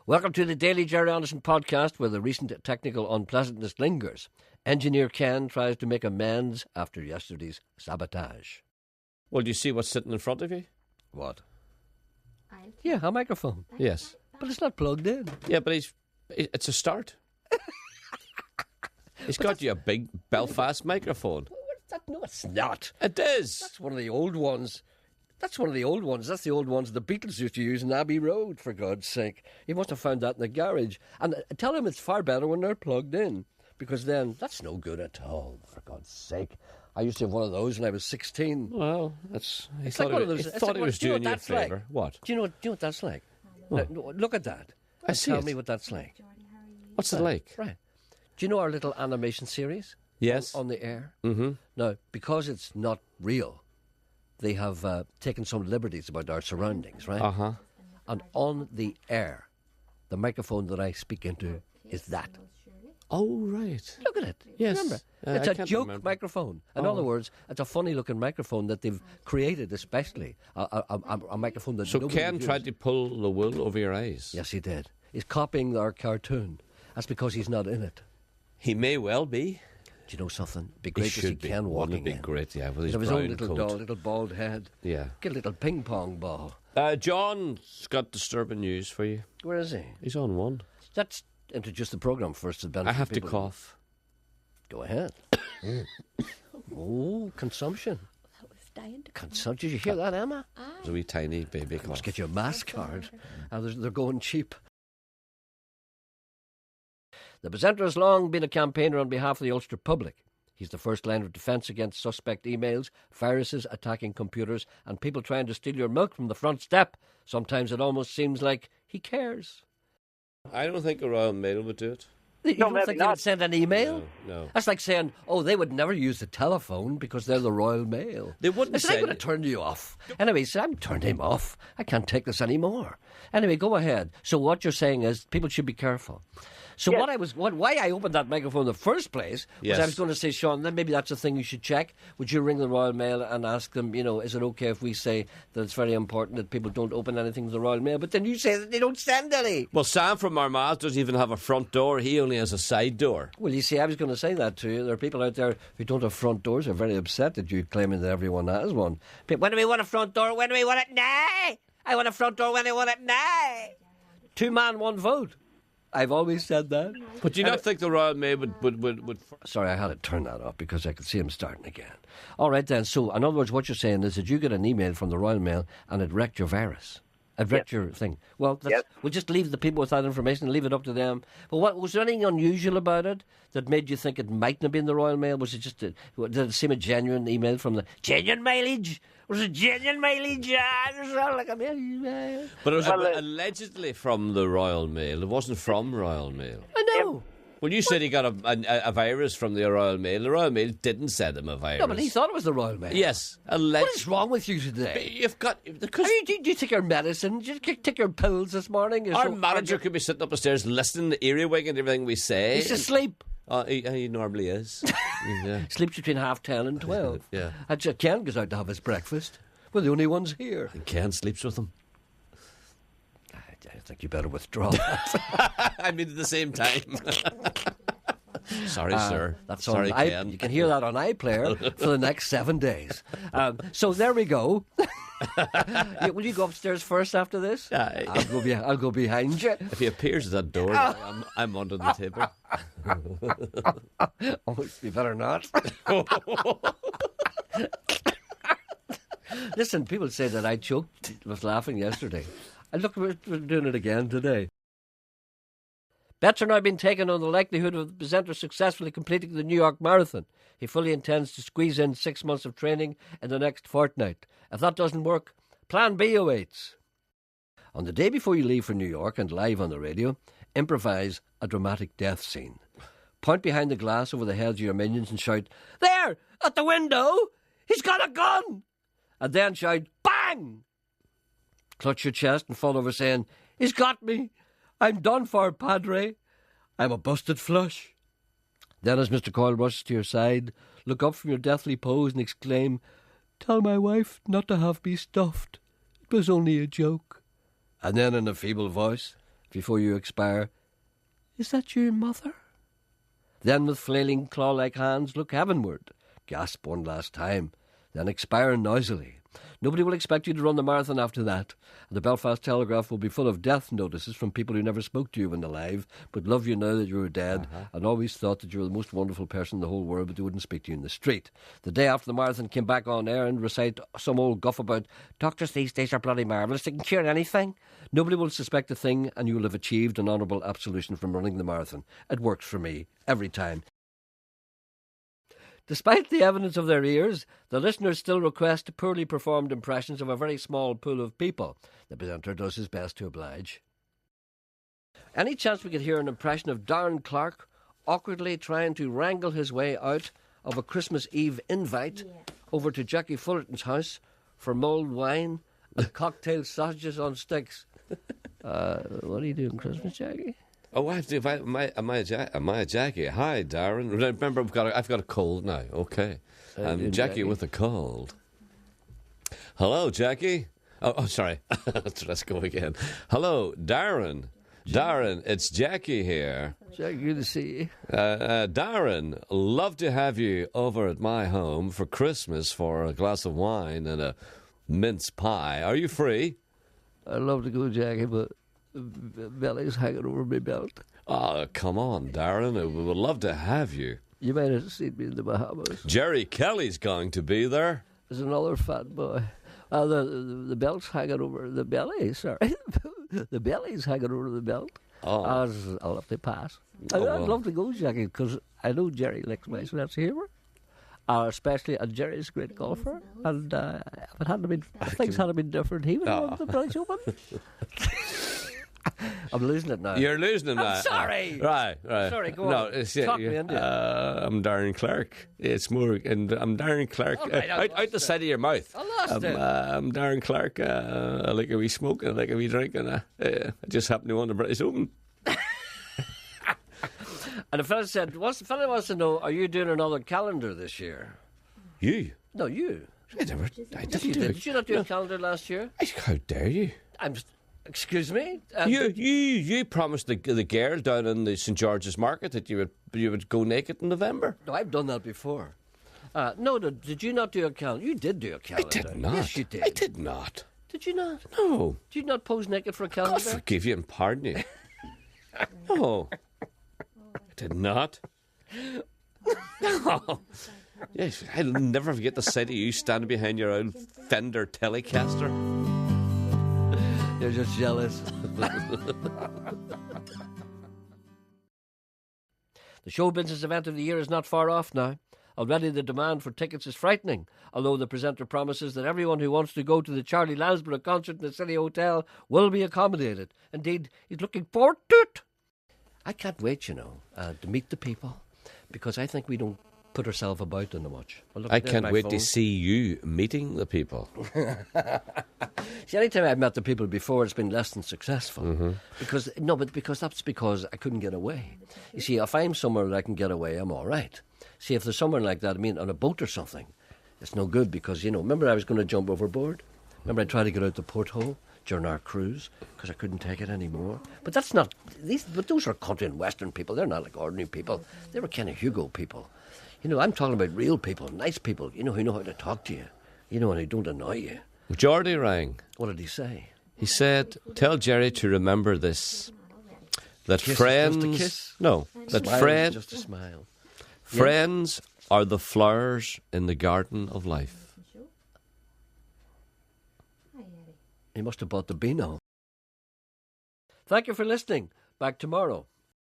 Welcome to the Daily Jerry Anderson podcast, where the recent technical unpleasantness lingers. Engineer Ken tries to make amends after yesterday's sabotage. Well, do you see what's sitting in front of you? What? Yeah, a microphone. Yes. But it's not plugged in. Yeah, but it's a start. He's got you a big Belfast microphone. No, it's not. It is. That's one of the old ones. That's the old ones the Beatles used to use in Abbey Road, for God's sake. He must have found that in the garage. And tell him it's far better when they're plugged in, because then that's no good at all, for God's sake. I used to have one of those when I was 16. Well, that's... He It's thought like one of those... he thought he was doing you a favour. Like? What? Do you know what that's like? What? Now, look at that. I see Tell it. me what that's like. What's it like? Right. Do you know our little animation series? Yes. On the air? Mm-hmm. Now, because it's not real, they have taken some liberties about our surroundings, right? Uh-huh. And on the air, the microphone that I speak into is that. Oh, right. Look at it. Yes. Remember? I It's a can't joke remember. microphone. In other words, it's a funny-looking microphone that they've created especially. A microphone that So nobody Ken would tried use. to pull the wool over your eyes. Yes, he did. He's copying our cartoon. That's because he's not in it. He may well be. Do you know something? It'd be He great to see should be. Ken Wouldn't walking it be in. great, yeah, with his With his brown own little coat. doll, little bald head. Yeah. Get a little ping pong ball. John's got disturbing news for you. Where is he? He's on one. Let's introduce the programme first. To the benefit I have of to people. cough. Go ahead. Oh, consumption. That was dying to Consumption. Did you hear that, Emma? It's a wee tiny baby cough. Must get you a mask card. They're going cheap. The presenter has long been a campaigner on behalf of the Ulster public. He's the first line of defence against suspect emails, viruses attacking computers, and people trying to steal your milk from the front step. Sometimes it almost seems like he cares. I don't think a Royal Mail would do it. You No, don't maybe think they not. would send an email? No. That's like saying, oh, they would never use the telephone because they're the Royal Mail. They wouldn't Listen, I'm send going to turn you off. Anyway, so I'm turned him off. I can't take this anymore. Anyway, go ahead. So what you're saying is people should be careful. So Yes. why I opened that microphone in the first place was Yes. I was going to say, Sean, then maybe that's a thing you should check. Would you ring the Royal Mail and ask them, is it okay if we say that it's very important that people don't open anything to the Royal Mail? But then you say that they don't send any. Well, Sam from Armagh doesn't even have a front door. He only has a side door. Well, you see, I was going to say that to you. There are people out there who don't have front doors. Are very upset that you're claiming that everyone has one. When do we want a front door? When do we want it now? I want a front door when I want it now. 2 man, 1 vote. I've always said that. But do you not think the Royal Mail would... Sorry, I had to turn that off because I could see him starting again. All right, then. So, in other words, what you're saying is that you get an email from the Royal Mail and it wrecked your virus. It wrecked your thing. Well, we'll just leave the people with that information and leave it up to them. But was there anything unusual about it that made you think it mightn't have been the Royal Mail? Was it just did it seem a genuine email from the genuine mileage? Was it genuine mileage? It sounded like a mail. But it was allegedly from the Royal Mail. It wasn't from Royal Mail. I know. When you said he got a virus from the Royal Mail, the Royal Mail didn't send him a virus. No, but he thought it was the Royal Mail. Yes, What is wrong with you today? You've got... Because Do you take your medicine? Did you take your pills this morning? our manager could be sitting up the stairs listening to earwig and everything we say. He's asleep. He normally is. Yeah. Sleeps between 10:30 and 12. Yeah. And Ken goes out to have his breakfast. We're the only ones here. And Ken sleeps with him. I think you better withdraw that. I mean, at the same time. Sorry, sir. That's Sorry, on Ken. You can hear that on iPlayer for the next 7 days. So there we go. Will you go upstairs first after this? I'll go behind you. If he appears at that door, I'm under the table. Oh, you better not. Listen, people say that I choked with laughing yesterday. And look, we're doing it again today. Bets are now being taken on the likelihood of the presenter successfully completing the New York Marathon. He fully intends to squeeze in 6 months of training in the next fortnight. If that doesn't work, Plan B awaits. On the day before you leave for New York and live on the radio, improvise a dramatic death scene. Point behind the glass over the heads of your minions and shout, "There! At the window! He's got a gun!" And then shout, "Bang!" Clutch your chest and fall over saying, "He's got me! I'm done for, Padre. I'm a busted flush." Then as Mr. Coyle rushes to your side, look up from your deathly pose and exclaim, "Tell my wife not to have me stuffed. It was only a joke." And then in a feeble voice, Before you expire, "Is that your mother?" Then with flailing claw-like hands look heavenward, gasp one last time, then expire noisily. Nobody will expect you to run the marathon after that, and the Belfast Telegraph will be full of death notices from people who never spoke to you when alive, but love you now that you were dead, and always thought that you were the most wonderful person in the whole world, but they wouldn't speak to you in the street. The day after the marathon came back on air and recite some old guff about, "Doctors these days are bloody marvellous, they can cure anything." Nobody will suspect a thing, and you will have achieved an honourable absolution from running the marathon. It works for me, every time. Despite the evidence of their ears, the listeners still request poorly performed impressions of a very small pool of people. The presenter does his best to oblige. Any chance we could hear an impression of Darren Clark awkwardly trying to wrangle his way out of a Christmas Eve invite over to Jackie Fullerton's house for mulled wine and cocktail sausages on sticks? What are you doing Christmas, Jackie? Oh, I have to. Am I Jackie? Hi, Darren. Remember, I've got a cold now. Okay, Jackie with a cold. Hello, Jackie. Oh, sorry. Let's go again. Hello, Darren. Darren, it's Jackie here. Jackie, good to see you. Darren, love to have you over at my home for Christmas for a glass of wine and a mince pie. Are you free? I'd love to go, Jackie, but belly's hanging over my belt. Oh, come on, Darren. We would love to have you. You might have seen me in the Bahamas. Jerry Kelly's going to be there. There's another fat boy. The belt's hanging over the belly, sorry. The belly's hanging over the belt. Oh. I'll have to pass. I'd love to go, Jackie, because I know Jerry likes my sense of humour. Especially, and Jerry's a great golfer. And if it hadn't been, things hadn't been different, he would have won the prize open. I'm losing it now. You're losing it now. I'm sorry. Right. Sorry, go on. Talk me into it. I'm Darren Clark. It's more, and I'm Darren Clark. Right, out the side of your mouth. I lost it. I'm Darren Clark. I like a wee smoke and I like a wee drink, and I just happen to win the British Open. And the fella said, the fella wants to know, are you doing another calendar this year? You? No, you. I didn't do it. Did you not do a calendar last year? How dare you? Excuse me? You promised the girl down in the St George's Market that you would go naked in November. No, I've done that before. No, did you not do a calendar? You did do a calendar. I did not. Yes, you did. I did not. Did you not? No. Did you not pose naked for a calendar? God forgive you and pardon you. No. I did not. No. Yes, I'll never forget the sight of you standing behind your old Fender Telecaster. You're just jealous. The show business event of the year is not far off now. Already the demand for tickets is frightening, although the presenter promises that everyone who wants to go to the Charlie Lansborough concert in the City Hotel will be accommodated. Indeed, he's looking forward to it. I can't wait, to meet the people, because I think we don't put ourselves about in much. I can't wait to see you meeting the people. See, any time I've met the people before, it's been less than successful. Mm-hmm. Because that's because I couldn't get away. You see, if I'm somewhere that I can get away, I'm all right. See, if there's somewhere like that, on a boat or something, it's no good because, remember I was going to jump overboard? Remember I tried to get out the porthole during our cruise because I couldn't take it anymore? But that's not... But those are country and western people. They're not like ordinary people. They were kind of Hugo people. I'm talking about real people, nice people, who know how to talk to you, and who don't annoy you. Geordie rang. What did he say? He said, tell Jerry to remember this. That Kiss friends... is just a kiss? No. That friends... Just a smile. Friends are the flowers in the garden of life. He must have bought the Beano. Thank you for listening. Back tomorrow.